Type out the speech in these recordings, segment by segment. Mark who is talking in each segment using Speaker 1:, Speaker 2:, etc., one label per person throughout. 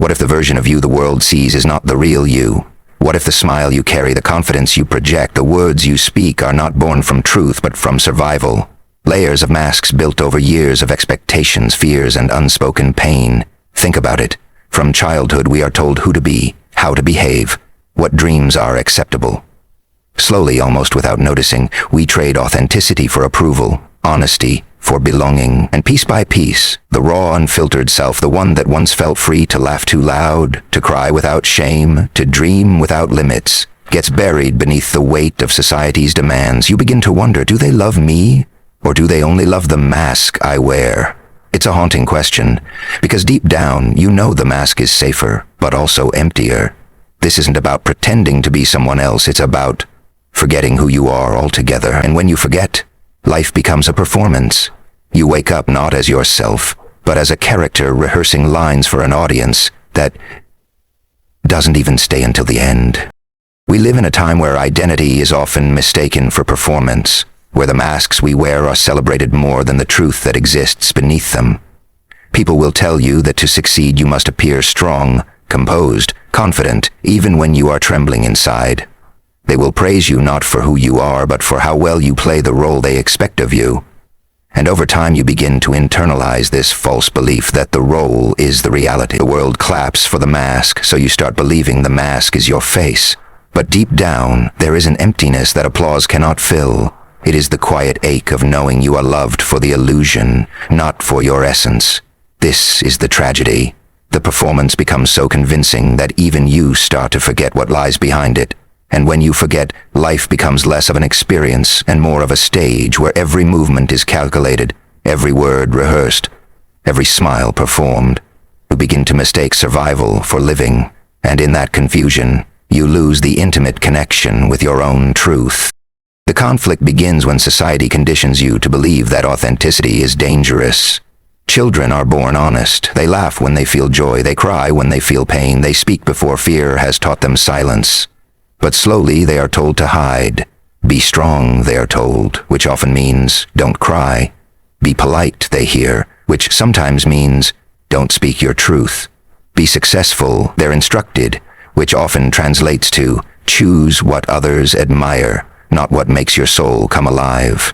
Speaker 1: What if the version of you the world sees is not the real you? What if the smile you carry, the confidence you project, the words you speak are not born from truth but from survival? Layers of masks built over years of expectations, fears, and unspoken pain. Think about it. From childhood we are told who to be, how to behave, what dreams are acceptable. Slowly, almost without noticing, we trade authenticity for approval, honesty for belonging, and piece by piece, the raw, unfiltered self, the one that once felt free to laugh too loud, to cry without shame, to dream without limits, gets buried beneath the weight of society's demands. You begin to wonder, do they love me, or do they only love the mask I wear? It's a haunting question, because deep down, you know the mask is safer, but also emptier. This isn't about pretending to be someone else, it's about forgetting who you are altogether. And when you forget, life becomes a performance. You wake up not as yourself, but as a character rehearsing lines for an audience that doesn't even stay until the end. We live in a time where identity is often mistaken for performance, where the masks we wear are celebrated more than the truth that exists beneath them. People will tell you that to succeed you must appear strong, composed, confident, even when you are trembling inside. They will praise you not for who you are, but for how well you play the role they expect of you. And over time you begin to internalize this false belief that the role is the reality. The world claps for the mask, so you start believing the mask is your face. But deep down, there is an emptiness that applause cannot fill. It is the quiet ache of knowing you are loved for the illusion, not for your essence. This is the tragedy. The performance becomes so convincing that even you start to forget what lies behind it. And when you forget, life becomes less of an experience and more of a stage where every movement is calculated, every word rehearsed, every smile performed. You begin to mistake survival for living, and in that confusion, you lose the intimate connection with your own truth. The conflict begins when society conditions you to believe that authenticity is dangerous. Children are born honest. They laugh when they feel joy. They cry when they feel pain. They speak before fear has taught them silence. But slowly they are told to hide. Be strong, they are told, which often means don't cry. Be polite, they hear, which sometimes means don't speak your truth. Be successful, they're instructed, which often translates to choose what others admire, not what makes your soul come alive.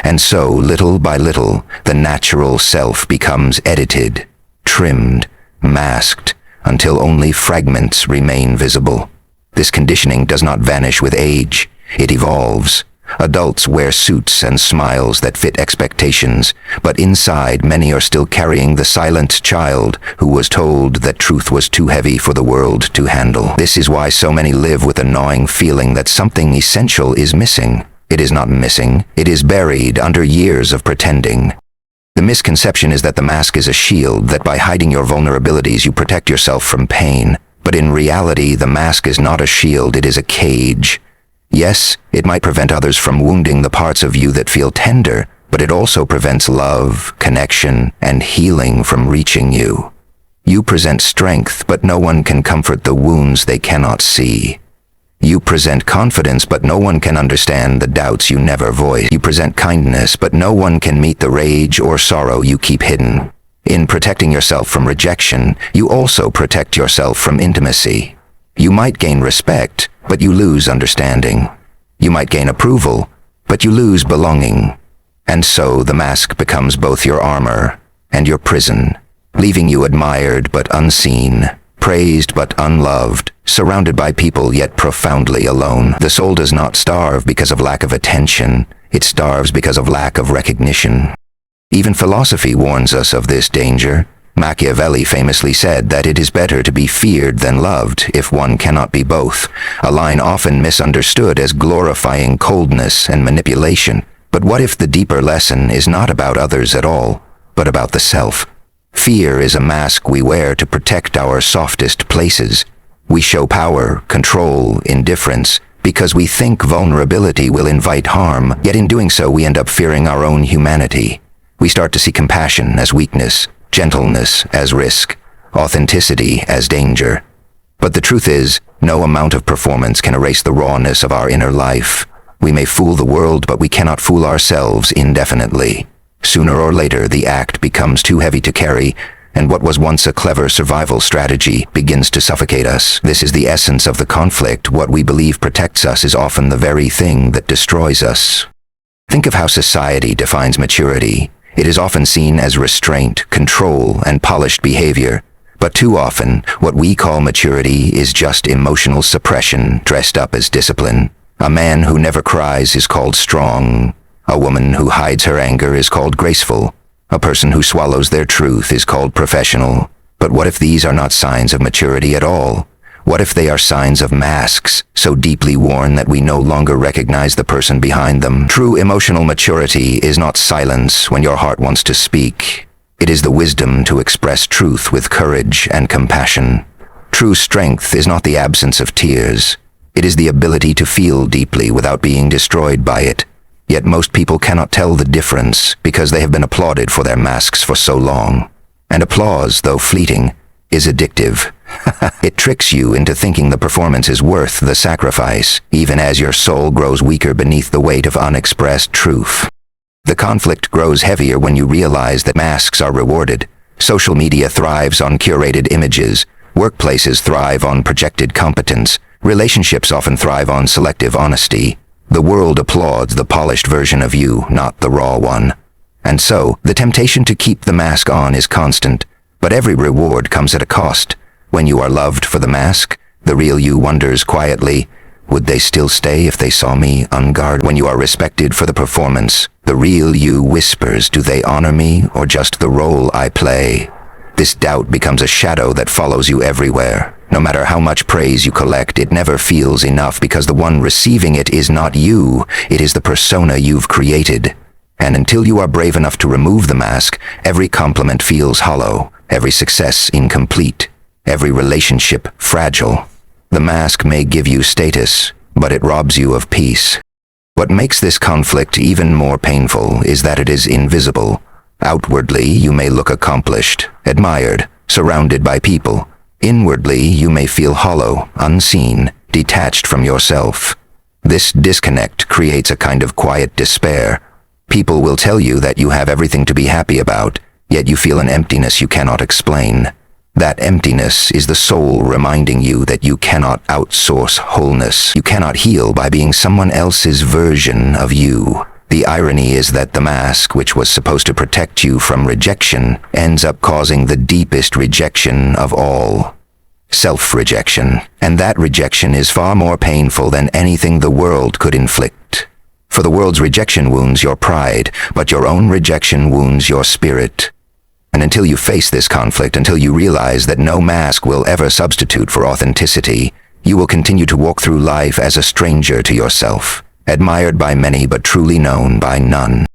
Speaker 1: And so, little by little, the natural self becomes edited, trimmed, masked, until only fragments remain visible. This conditioning does not vanish with age, it evolves. Adults wear suits and smiles that fit expectations, but inside many are still carrying the silent child who was told that truth was too heavy for the world to handle. This is why so many live with a gnawing feeling that something essential is missing. It is not missing, it is buried under years of pretending. The misconception is that the mask is a shield, that by hiding your vulnerabilities you protect yourself from pain. But in reality, the mask is not a shield, it is a cage. Yes, it might prevent others from wounding the parts of you that feel tender, but it also prevents love, connection, and healing from reaching you. You present strength, but no one can comfort the wounds they cannot see. You present confidence, but no one can understand the doubts you never voice. You present kindness, but no one can meet the rage or sorrow you keep hidden. In protecting yourself from rejection, you also protect yourself from intimacy. You might gain respect, but you lose understanding. You might gain approval, but you lose belonging. And so the mask becomes both your armor and your prison, leaving you admired but unseen, praised but unloved, surrounded by people yet profoundly alone. The soul does not starve because of lack of attention, it starves because of lack of recognition. Even philosophy warns us of this danger. Machiavelli famously said that it is better to be feared than loved if one cannot be both, a line often misunderstood as glorifying coldness and manipulation. But what if the deeper lesson is not about others at all, but about the self? Fear is a mask we wear to protect our softest places. We show power, control, indifference, because we think vulnerability will invite harm, yet in doing so we end up fearing our own humanity. We start to see compassion as weakness, gentleness as risk, authenticity as danger. But the truth is, no amount of performance can erase the rawness of our inner life. We may fool the world, but we cannot fool ourselves indefinitely. Sooner or later, the act becomes too heavy to carry, and what was once a clever survival strategy begins to suffocate us. This is the essence of the conflict. What we believe protects us is often the very thing that destroys us. Think of how society defines maturity. It is often seen as restraint, control, and polished behavior. But too often, what we call maturity is just emotional suppression dressed up as discipline. A man who never cries is called strong. A woman who hides her anger is called graceful. A person who swallows their truth is called professional. But what if these are not signs of maturity at all? What if they are signs of masks, so deeply worn that we no longer recognize the person behind them? True emotional maturity is not silence when your heart wants to speak. It is the wisdom to express truth with courage and compassion. True strength is not the absence of tears. It is the ability to feel deeply without being destroyed by it. Yet most people cannot tell the difference because they have been applauded for their masks for so long. And applause, though fleeting, is addictive. It tricks you into thinking the performance is worth the sacrifice, even as your soul grows weaker beneath the weight of unexpressed truth. The conflict grows heavier when you realize that masks are rewarded. Social media thrives on curated images. Workplaces thrive on projected competence. Relationships often thrive on selective honesty. The world applauds the polished version of you, not the raw one. And so, the temptation to keep the mask on is constant, but every reward comes at a cost. When you are loved for the mask, the real you wonders quietly, would they still stay if they saw me unguarded? When you are respected for the performance, the real you whispers, do they honor me or just the role I play? This doubt becomes a shadow that follows you everywhere. No matter how much praise you collect, it never feels enough because the one receiving it is not you, it is the persona you've created. And until you are brave enough to remove the mask, every compliment feels hollow, every success incomplete, every relationship fragile. The mask may give you status, but it robs you of peace. What makes this conflict even more painful is that it is invisible. Outwardly, you may look accomplished, admired, surrounded by people. Inwardly, you may feel hollow, unseen, detached from yourself. This disconnect creates a kind of quiet despair. People will tell you that you have everything to be happy about, yet you feel an emptiness you cannot explain. That emptiness is the soul reminding you that you cannot outsource wholeness. You cannot heal by being someone else's version of you. The irony is that the mask, which was supposed to protect you from rejection, ends up causing the deepest rejection of all. Self-rejection. And that rejection is far more painful than anything the world could inflict. For the world's rejection wounds your pride, but your own rejection wounds your spirit. And until you face this conflict, until you realize that no mask will ever substitute for authenticity, you will continue to walk through life as a stranger to yourself, admired by many but truly known by none.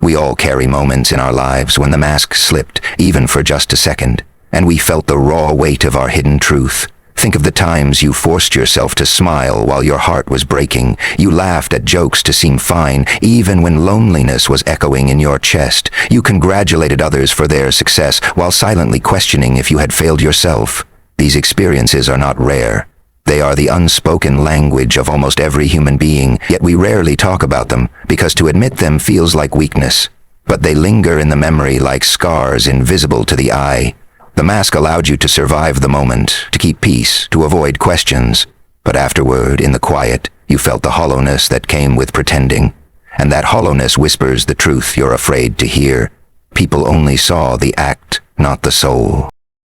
Speaker 1: We all carry moments in our lives when the mask slipped, even for just a second, and we felt the raw weight of our hidden truth. Think of the times you forced yourself to smile while your heart was breaking. You laughed at jokes to seem fine, even when loneliness was echoing in your chest. You congratulated others for their success while silently questioning if you had failed yourself. These experiences are not rare. They are the unspoken language of almost every human being, yet we rarely talk about them, because to admit them feels like weakness. But they linger in the memory like scars invisible to the eye. The mask allowed you to survive the moment, to keep peace, to avoid questions. But afterward, in the quiet, you felt the hollowness that came with pretending. And that hollowness whispers the truth you're afraid to hear. People only saw the act, not the soul.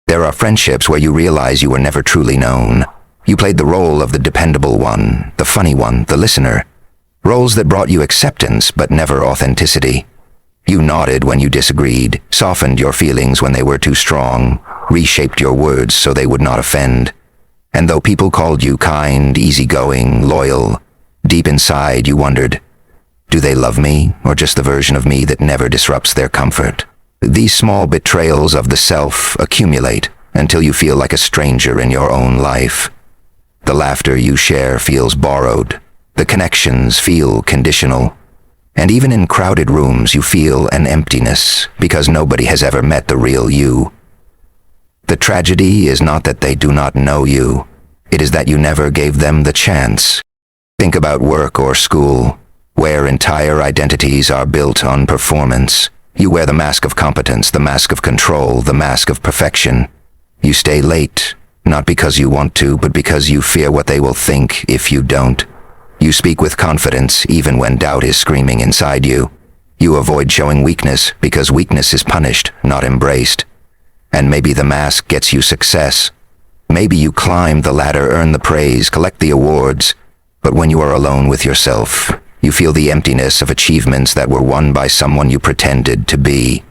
Speaker 1: There are friendships where you realize you were never truly known. You played the role of the dependable one, the funny one, the listener. Roles that brought you acceptance, but never authenticity. You nodded when you disagreed, softened your feelings when they were too strong, reshaped your words so they would not offend. And though people called you kind, easygoing, loyal, deep inside you wondered, do they love me, or just the version of me that never disrupts their comfort? These small betrayals of the self accumulate until you feel like a stranger in your own life. The laughter you share feels borrowed. The connections feel conditional. And even in crowded rooms, you feel an emptiness because nobody has ever met the real you. The tragedy is not that they do not know you. It is that you never gave them the chance. Think about work or school, where entire identities are built on performance. You wear the mask of competence, the mask of control, the mask of perfection. You stay late, not because you want to, but because you fear what they will think if you don't. You speak with confidence even when doubt is screaming inside you. You avoid showing weakness because weakness is punished, not embraced. And maybe the mask gets you success. Maybe you climb the ladder, earn the praise, collect the awards. But when you are alone with yourself, you feel the emptiness of achievements that were won by someone you pretended to be.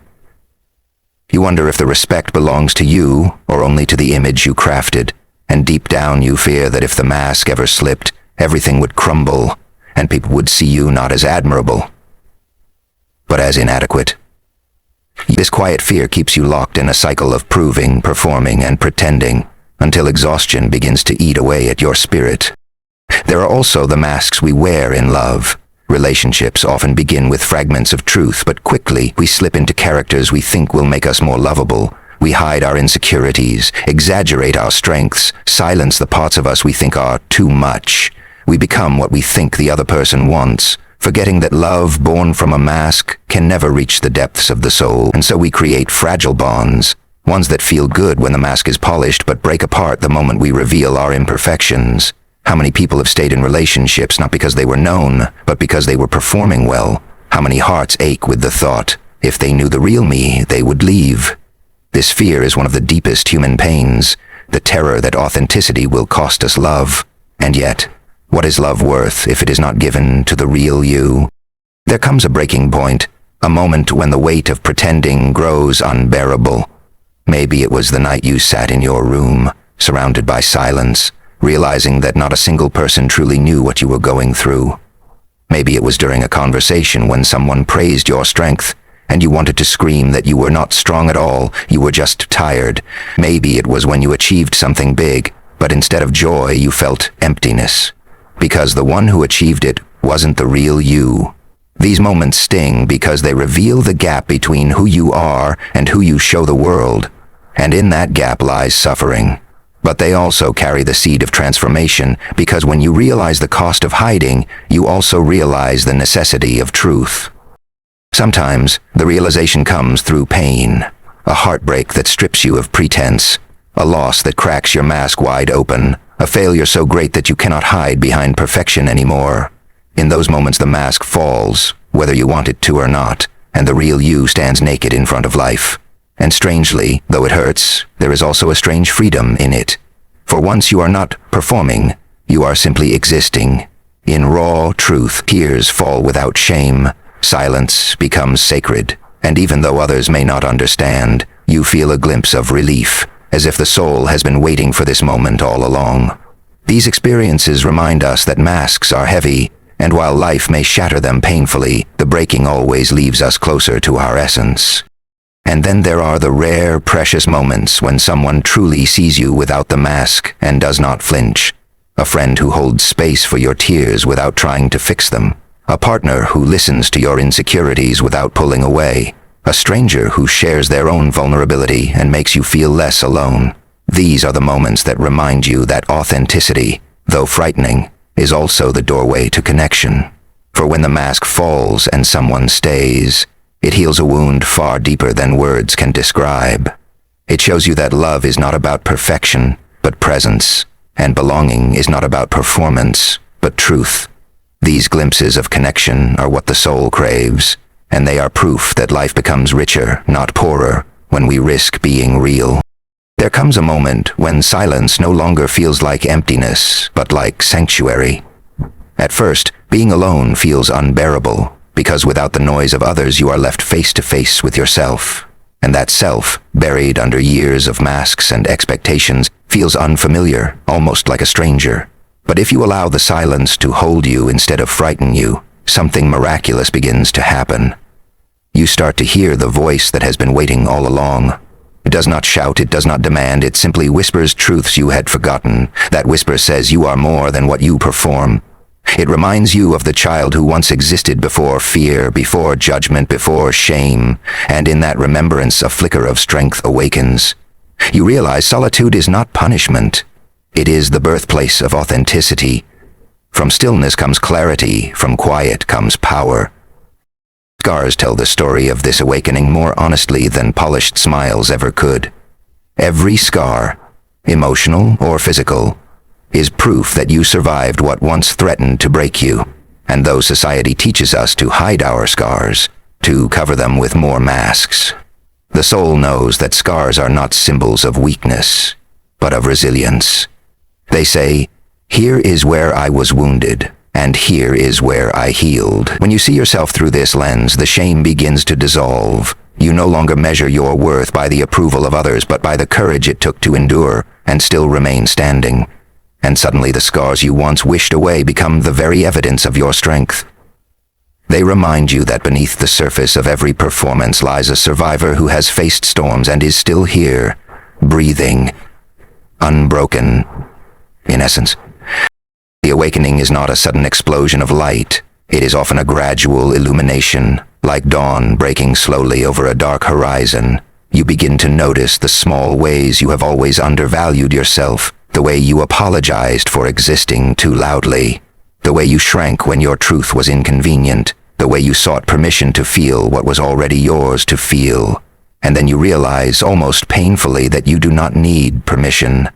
Speaker 1: You wonder if the respect belongs to you or only to the image you crafted, and deep down you fear that if the mask ever slipped, everything would crumble, and people would see you not as admirable, but as inadequate. This quiet fear keeps you locked in a cycle of proving, performing, and pretending, until exhaustion begins to eat away at your spirit. There are also the masks we wear in love. Relationships often begin with fragments of truth, but quickly we slip into characters we think will make us more lovable. We hide our insecurities, exaggerate our strengths, silence the parts of us we think are too much. We become what we think the other person wants, forgetting that love born from a mask can never reach the depths of the soul, and so we create fragile bonds, ones that feel good when the mask is polished but break apart the moment we reveal our imperfections. How many people have stayed in relationships not because they were known, but because they were performing well? How many hearts ache with the thought, if they knew the real me, they would leave? This fear is one of the deepest human pains, the terror that authenticity will cost us love. And yet, what is love worth if it is not given to the real you? There comes a breaking point, a moment when the weight of pretending grows unbearable. Maybe it was the night you sat in your room, surrounded by silence, realizing that not a single person truly knew what you were going through. Maybe it was during a conversation when someone praised your strength, and you wanted to scream that you were not strong at all, you were just tired. Maybe it was when you achieved something big, but instead of joy you felt emptiness, because the one who achieved it wasn't the real you. These moments sting because they reveal the gap between who you are and who you show the world, and in that gap lies suffering. But they also carry the seed of transformation, because when you realize the cost of hiding, you also realize the necessity of truth. Sometimes, the realization comes through pain, a heartbreak that strips you of pretense, a loss that cracks your mask wide open, a failure so great that you cannot hide behind perfection anymore. In those moments the mask falls, whether you want it to or not, and the real you stands naked in front of life. And strangely, though it hurts, there is also a strange freedom in it. For once you are not performing, you are simply existing. In raw truth, tears fall without shame, silence becomes sacred, and even though others may not understand, you feel a glimpse of relief, as if the soul has been waiting for this moment all along. These experiences remind us that masks are heavy, and while life may shatter them painfully, the breaking always leaves us closer to our essence. And then there are the rare, precious moments when someone truly sees you without the mask and does not flinch. A friend who holds space for your tears without trying to fix them. A partner who listens to your insecurities without pulling away. A stranger who shares their own vulnerability and makes you feel less alone. These are the moments that remind you that authenticity, though frightening, is also the doorway to connection. For when the mask falls and someone stays, it heals a wound far deeper than words can describe. It shows you that love is not about perfection, but presence, and belonging is not about performance, but truth. These glimpses of connection are what the soul craves, and they are proof that life becomes richer, not poorer, when we risk being real. There comes a moment when silence no longer feels like emptiness, but like sanctuary. At first, being alone feels unbearable, because without the noise of others you are left face to face with yourself. And that self, buried under years of masks and expectations, feels unfamiliar, almost like a stranger. But if you allow the silence to hold you instead of frighten you, something miraculous begins to happen. You start to hear the voice that has been waiting all along. It does not shout, it does not demand, it simply whispers truths you had forgotten. That whisper says you are more than what you perform. It reminds you of the child who once existed before fear, before judgment, before shame, and in that remembrance a flicker of strength awakens. You realize solitude is not punishment. It is the birthplace of authenticity. From stillness comes clarity, from quiet comes power. Scars tell the story of this awakening more honestly than polished smiles ever could. Every scar, emotional or physical, is proof that you survived what once threatened to break you. And though society teaches us to hide our scars, to cover them with more masks, the soul knows that scars are not symbols of weakness, but of resilience. They say, "Here is where I was wounded, and here is where I healed." When you see yourself through this lens, the shame begins to dissolve. You no longer measure your worth by the approval of others, but by the courage it took to endure and still remain standing. And suddenly the scars you once wished away become the very evidence of your strength. They remind you that beneath the surface of every performance lies a survivor who has faced storms and is still here, breathing, unbroken. In essence, the awakening is not a sudden explosion of light. It is often a gradual illumination, like dawn breaking slowly over a dark horizon. You begin to notice the small ways you have always undervalued yourself, the way you apologized for existing too loudly, the way you shrank when your truth was inconvenient, the way you sought permission to feel what was already yours to feel. And then you realize, almost painfully, that you do not need permission.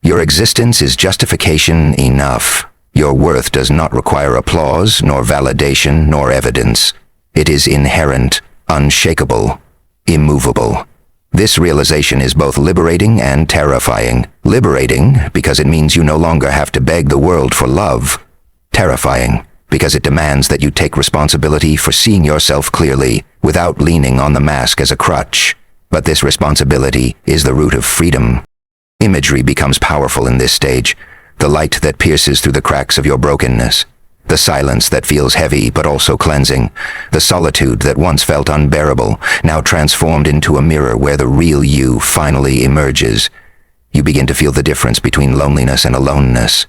Speaker 1: Your existence is justification enough. Your worth does not require applause, nor validation, nor evidence. It is inherent, unshakable, immovable. This realization is both liberating and terrifying. Liberating, because it means you no longer have to beg the world for love. Terrifying, because it demands that you take responsibility for seeing yourself clearly, without leaning on the mask as a crutch. But this responsibility is the root of freedom. Imagery becomes powerful in this stage. The light that pierces through the cracks of your brokenness. The silence that feels heavy but also cleansing. The solitude that once felt unbearable, now transformed into a mirror where the real you finally emerges. You begin to feel the difference between loneliness and aloneness.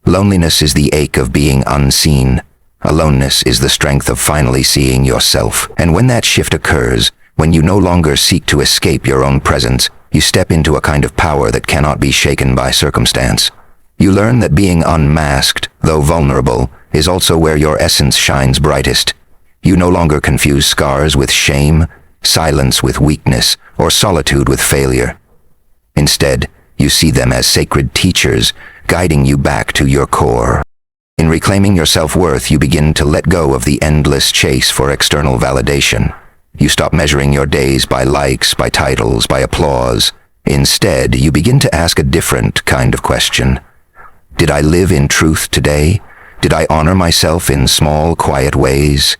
Speaker 1: Loneliness is the ache of being unseen. Aloneness is the strength of finally seeing yourself. And when that shift occurs, when you no longer seek to escape your own presence, you step into a kind of power that cannot be shaken by circumstance. You learn that being unmasked, though vulnerable, is also where your essence shines brightest. You no longer confuse scars with shame, silence with weakness, or solitude with failure. Instead, you see them as sacred teachers, guiding you back to your core. In reclaiming your self-worth, you begin to let go of the endless chase for external validation. You stop measuring your days by likes, by titles, by applause. Instead, you begin to ask a different kind of question. Did I live in truth today? Did I honor myself in small, quiet ways?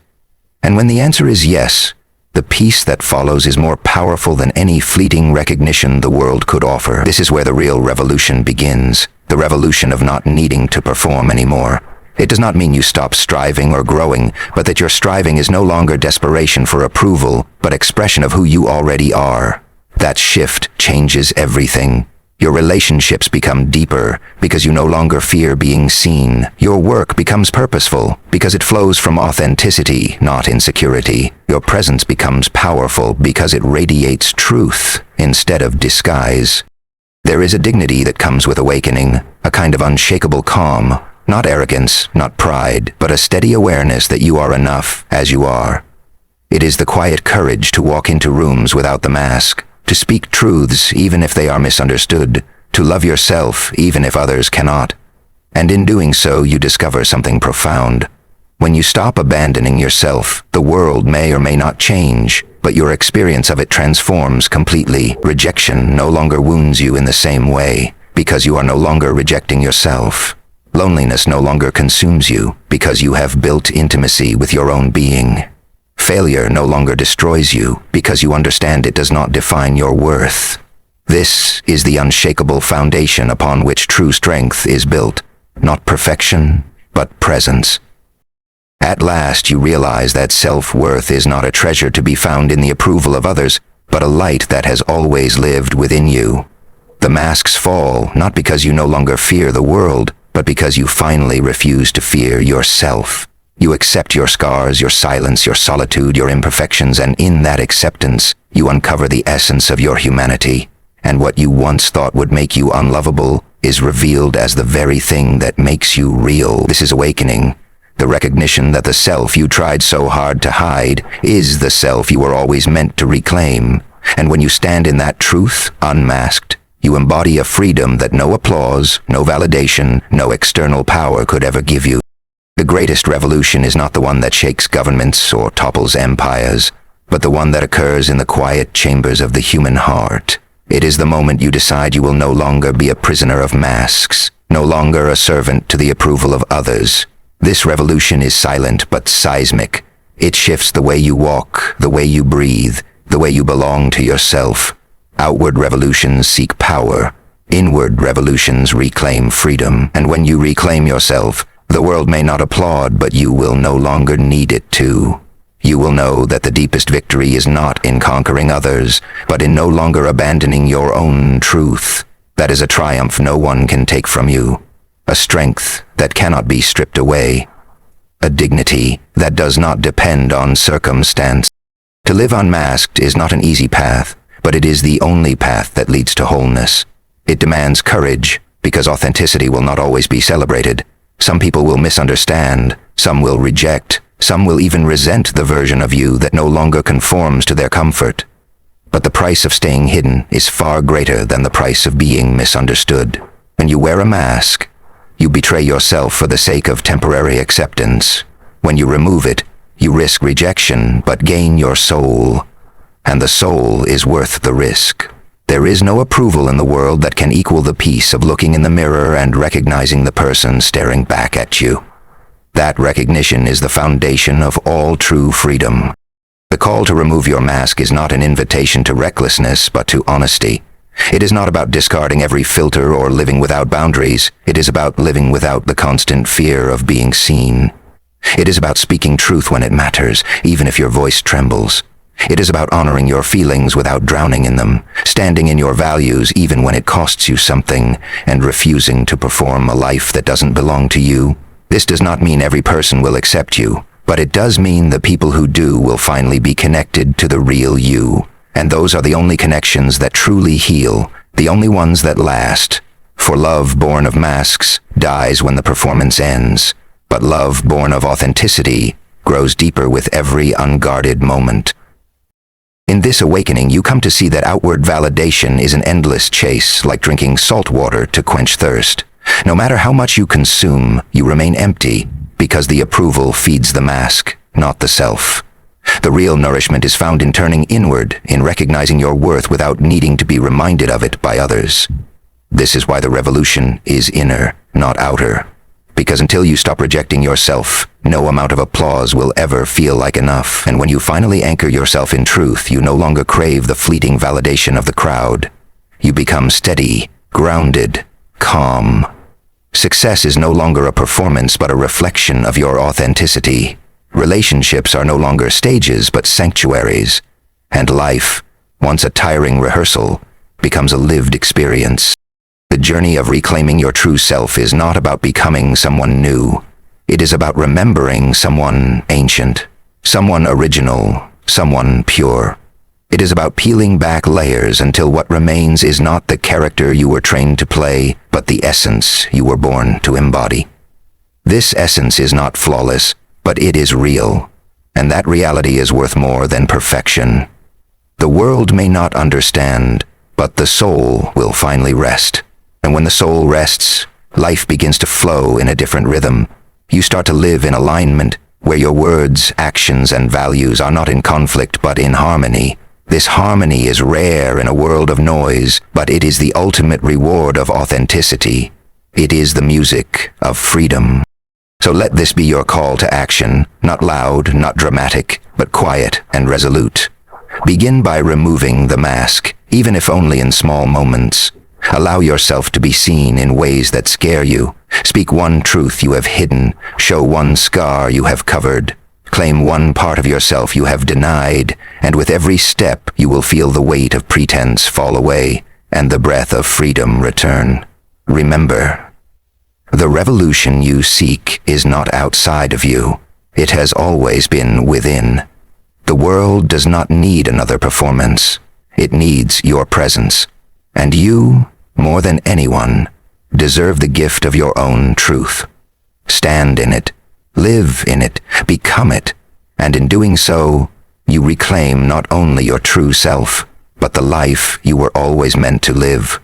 Speaker 1: And when the answer is yes, the peace that follows is more powerful than any fleeting recognition the world could offer. This is where the real revolution begins, the revolution of not needing to perform anymore. It does not mean you stop striving or growing, but that your striving is no longer desperation for approval, but expression of who you already are. That shift changes everything. Your relationships become deeper because you no longer fear being seen. Your work becomes purposeful because it flows from authenticity, not insecurity. Your presence becomes powerful because it radiates truth instead of disguise. There is a dignity that comes with awakening, a kind of unshakable calm. Not arrogance, not pride, but a steady awareness that you are enough as you are. It is the quiet courage to walk into rooms without the mask, to speak truths even if they are misunderstood, to love yourself even if others cannot. And in doing so, you discover something profound. When you stop abandoning yourself, the world may or may not change, but your experience of it transforms completely. Rejection no longer wounds you in the same way, because you are no longer rejecting yourself. Loneliness no longer consumes you because you have built intimacy with your own being. Failure no longer destroys you because you understand it does not define your worth. This is the unshakable foundation upon which true strength is built, not perfection, but presence. At last you realize that self-worth is not a treasure to be found in the approval of others, but a light that has always lived within you. The masks fall not because you no longer fear the world, but because you finally refuse to fear yourself. You accept your scars, your silence, your solitude, your imperfections, and in that acceptance, you uncover the essence of your humanity. And what you once thought would make you unlovable is revealed as the very thing that makes you real. This is awakening, The recognition that the self you tried so hard to hide is the self you were always meant to reclaim. And when you stand in that truth, unmasked, you embody a freedom that no applause, no validation, no external power could ever give you. The greatest revolution is not the one that shakes governments or topples empires, but the one that occurs in the quiet chambers of the human heart. It is the moment you decide you will no longer be a prisoner of masks, no longer a servant to the approval of others. This revolution is silent but seismic. It shifts the way you walk, the way you breathe, the way you belong to yourself. Outward revolutions seek power. Inward revolutions reclaim freedom. And when you reclaim yourself, the world may not applaud, but you will no longer need it to. You will know that the deepest victory is not in conquering others, but in no longer abandoning your own truth. That is a triumph no one can take from you. A strength that cannot be stripped away. A dignity that does not depend on circumstance. To live unmasked is not an easy path, but it is the only path that leads to wholeness. It demands courage, because authenticity will not always be celebrated. Some people will misunderstand, some will reject, some will even resent the version of you that no longer conforms to their comfort. But the price of staying hidden is far greater than the price of being misunderstood. When you wear a mask, you betray yourself for the sake of temporary acceptance. When you remove it, you risk rejection but gain your soul. And the soul is worth the risk. There is no approval in the world that can equal the peace of looking in the mirror and recognizing the person staring back at you. That recognition is the foundation of all true freedom. The call to remove your mask is not an invitation to recklessness, but to honesty. It is not about discarding every filter or living without boundaries. It is about living without the constant fear of being seen. It is about speaking truth when it matters, even if your voice trembles. It is about honoring your feelings without drowning in them, standing in your values even when it costs you something, and refusing to perform a life that doesn't belong to you. This does not mean every person will accept you, but it does mean the people who do will finally be connected to the real you. And those are the only connections that truly heal, the only ones that last. For love born of masks dies when the performance ends, but love born of authenticity grows deeper with every unguarded moment. In this awakening, you come to see that outward validation is an endless chase, like drinking salt water to quench thirst. No matter how much you consume, you remain empty, because the approval feeds the mask, not the self. The real nourishment is found in turning inward, in recognizing your worth without needing to be reminded of it by others. This is why the revolution is inner, not outer. Because until you stop rejecting yourself, no amount of applause will ever feel like enough. And when you finally anchor yourself in truth, you no longer crave the fleeting validation of the crowd. You become steady, grounded, calm. Success is no longer a performance but a reflection of your authenticity. Relationships are no longer stages but sanctuaries. And life, once a tiring rehearsal, becomes a lived experience. The journey of reclaiming your true self is not about becoming someone new. It is about remembering someone ancient, someone original, someone pure. It is about peeling back layers until what remains is not the character you were trained to play, but the essence you were born to embody. This essence is not flawless, but it is real, and that reality is worth more than perfection. The world may not understand, but the soul will finally rest. And when the soul rests, life begins to flow in a different rhythm. You start to live in alignment, where your words, actions, and values are not in conflict but in harmony. This harmony is rare in a world of noise, but it is the ultimate reward of authenticity. It is the music of freedom. So let this be your call to action, not loud, not dramatic, but quiet and resolute. Begin by removing the mask, even if only in small moments. Allow yourself to be seen in ways that scare you. Speak one truth you have hidden. Show one scar you have covered. Claim one part of yourself you have denied. And with every step, you will feel the weight of pretense fall away and the breath of freedom return. Remember, the revolution you seek is not outside of you. It has always been within. The world does not need another performance. It needs your presence. And you, more than anyone, deserve the gift of your own truth. Stand in it, Live in it, become it, and in doing so, you reclaim not only your true self, but the life you were always meant to live.